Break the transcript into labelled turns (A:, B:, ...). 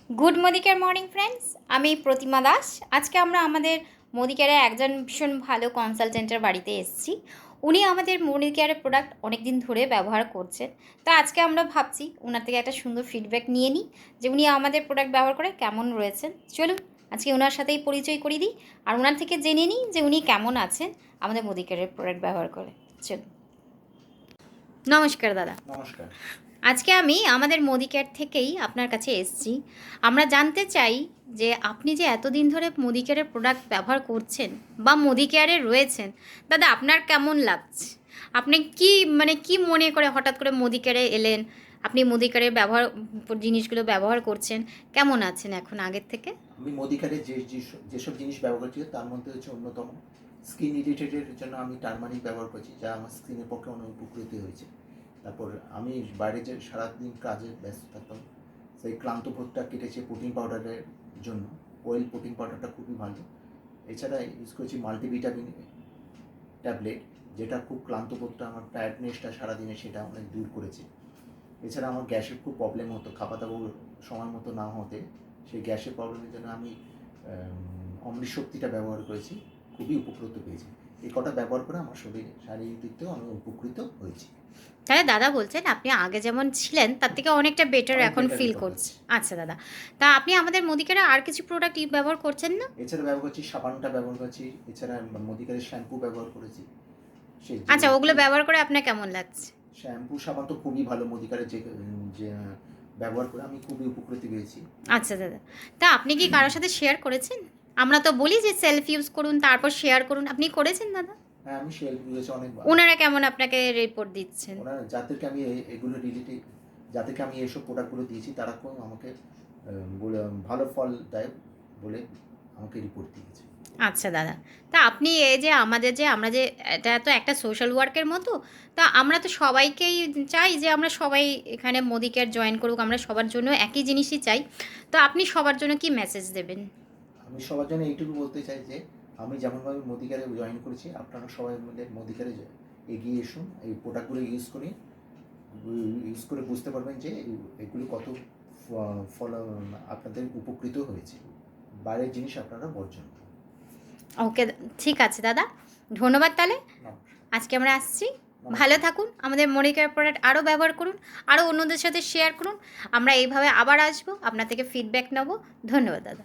A: Good Modicare morning friends, আমি প্রতিমা দাস। আজকে আমরা আমাদের মোদিকেয়ারের একজন ভীষণ ভালো কনসালটেন্টের বাড়িতে এসেছি। উনি আমাদের মোদিকেয়ারের প্রোডাক্ট অনেক দিন ধরে ব্যবহার করছেন। তো আজকে আমরা ভাবছি ওনার থেকে একটা সুন্দর ফিডব্যাক নিয়ে নিই যে উনি আমাদের প্রোডাক্ট ব্যবহার করে কেমন রয়েছেন। চলুন আজকে ওনার সাথেই পরিচয় করিয়ে দিই আর ওনার থেকে জেনে নিই যে উনি কেমন আছেন আমাদের মোদিকেয়ারের প্রোডাক্ট ব্যবহার করে। চলুন। নমস্কার দাদা।
B: নমস্কার।
A: আজকে আমি আমাদের মোদিকেয়ার থেকেই আপনার কাছে এসেছি। আমরা জানতে চাই যে আপনি যে এতদিন ধরে মোদিকেয়ারের প্রোডাক্ট ব্যবহার করছেন বা মোদিকেয়ারে রয়েছেন, দাদা আপনার কেমন লাগছে? আপনি কি মনে করে হঠাৎ করে মোদিকেয়ারে এলেন? আপনি মোদিকেয়ারের জিনিসগুলো ব্যবহার করছেন, কেমন আছেন এখন আগের থেকে?
B: আমি মোদিকেয়ারের যেসব জিনিস ব্যবহার করছি তার মধ্যে হচ্ছে অন্যতম স্কিন ইরিটেটের জন্য আমি টারমারিক ব্যবহার করছি, যা আমার স্কিনের পক্ষে অনেক উপকৃত হয়েছে। তারপর আমি বাইরে যে সারাদিন কাজে ব্যস্ত থাকতাম, সেই ক্লান্ত বোধটা কেটেছে প্রোটিন পাউডারের জন্য। অয়েল প্রোটিন পাউডারটা খুবই ভালো। এছাড়া ইউজ করছি মাল্টিভিটামিন ট্যাবলেট, যেটা খুব ক্লান্ত বোধটা, আমার টায়ার্ডনেসটা সারাদিনে সেটা অনেক দূর করেছে। এছাড়া আমার গ্যাসের খুব প্রবলেম হতো, খাওয়া দাওয়া সময় মতো না হতে। সেই গ্যাসের প্রবলেমের জন্য আমি অমৃত শক্তিটা ব্যবহার করেছি, খুবই উপকৃত পেয়েছি। এই কটা ব্যবহার করে আমার শরীরে শারীরিক দিক থেকে অনেক উপকৃত হয়েছি।
A: তাহলে দাদা বলছেন আপনি আগে যেমন ছিলেন তার থেকে অনেকটা বেটার এখন ফিল করছে। আচ্ছা দাদা, তা আপনি আমাদের মোদিকেয়ারে আর কিছু প্রোডাক্ট ব্যবহার করছেন না?
B: এছাড়া ব্যবহার করছি সাবানটা ব্যবহার করছি, এছাড়া মোদিকেয়ারের শ্যাম্পু ব্যবহার করেছি।
A: আচ্ছা, ওগুলো ব্যবহার করে আপনার কেমন লাগছে?
B: শ্যাম্পু সাবান তো খুবই ভালো, মোদিকেয়ারের যে ব্যবহার করে আমি খুবই উপকৃত পেয়েছি।
A: আচ্ছা দাদা, তা আপনি কি কারোর সাথে শেয়ার করেছেন? আমরা তো বলি যে সেলফ ইউজ করুন তারপর শেয়ার করুন, আপনি করেছেন দাদা?
B: হ্যাঁ, আমি শেয়ার করেছি অনেকবার।
A: ওনারা কেমন আপনাকে রিপোর্ট দিচ্ছেন?
B: ওনারা যাদেরকে আমি এগুলো রিলেটেড, যাদেরকে আমি এইসব প্রোডাক্টগুলো দিয়েছি, তারা খুব আমাকে বলে ভালো ফল দেয় বলে আমাকে রিপোর্ট দিয়েছে।
A: আচ্ছা দাদা, তা আপনি এই যে আমরা যে এটা তো একটা সোশ্যাল ওয়ার্কের মতো, তা আমরা তো সবাইকেই চাই যে আমরা সবাই এখানে মোদিকেয়ার জয়েন করুক, আমরা সবার জন্য একই জিনিসই চাই। তো আপনি সবার জন্য কি মেসেজ দেবেন?
B: আমি সবার জন্য এইটুকু বলতে চাই যে আমি যেমনভাবে মোদিকেয়ারে জয়েন করেছি, আপনারা সবাই মিলে মোদিকেয়ারে এগিয়ে এসুন। এই প্রোডাক্টগুলো ইউজ করে বুঝতে পারবেন যে এগুলি কত ফল আপনাদের উপকৃত হয়েছে। বাইরের জিনিস আপনারা বর্জন করুন।
A: ওকে, ঠিক আছে দাদা, ধন্যবাদ। তাহলে আজকে আমরা আসছি। ভালো থাকুন, আমাদের মোদিকেয়ার প্রোডাক্ট আরও ব্যবহার করুন, আরও অন্যদের সাথে শেয়ার করুন। আমরা এইভাবে আবার আসবো, আপনার থেকে ফিডব্যাক নেব। ধন্যবাদ দাদা।